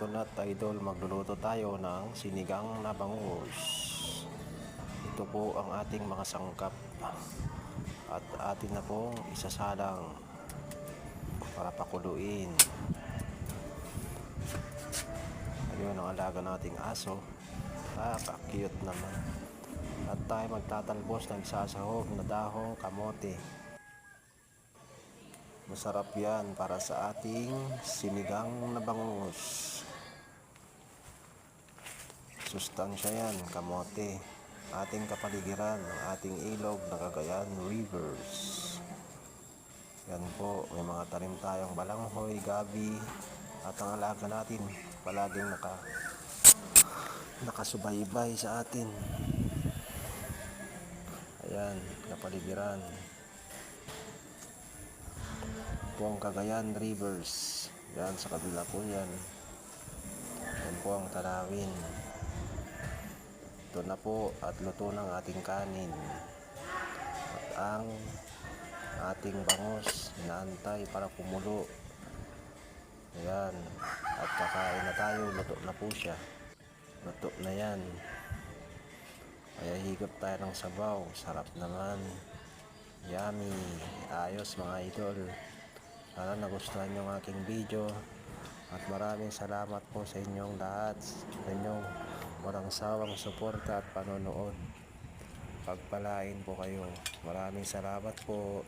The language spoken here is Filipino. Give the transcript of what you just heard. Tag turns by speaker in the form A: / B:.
A: Ito na idol, magluluto tayo ng sinigang na bangus. Ito po ang ating mga sangkap at atin na pong isasalang para pakuluin. Ayun ang alaga nating aso, cute naman. At tayo magtatalbos ng sasahog na dahong kamote. Masarap yan para sa ating sinigang na bangus. Sustansya yan, kamote. Ating kapaligiran, ang ating ilog na Cagayan Rivers. Yan po, may mga tanim tayong balanghoy, gabi, at ang alaga natin palaging nakasubaybay sa atin. Ayan, kapaligiran. Po ang Cagayan Rivers. Yan, sa kabila po yan. Yan po ang tanawin. Ito na po at luto ng ating kanin. At ang ating bangus inaantay para kumulo. Ayan. At kakain na tayo. Luto na po siya. Luto na yan. Kaya higop tayo ng sabaw. Sarap naman. Yummy. Ayos mga idol. Sana nagustuhan yung aking video. At maraming salamat po sa inyong lahat. Sa inyong walang sawang suporta at panonood. Pagpalain po kayo. Maraming salamat po.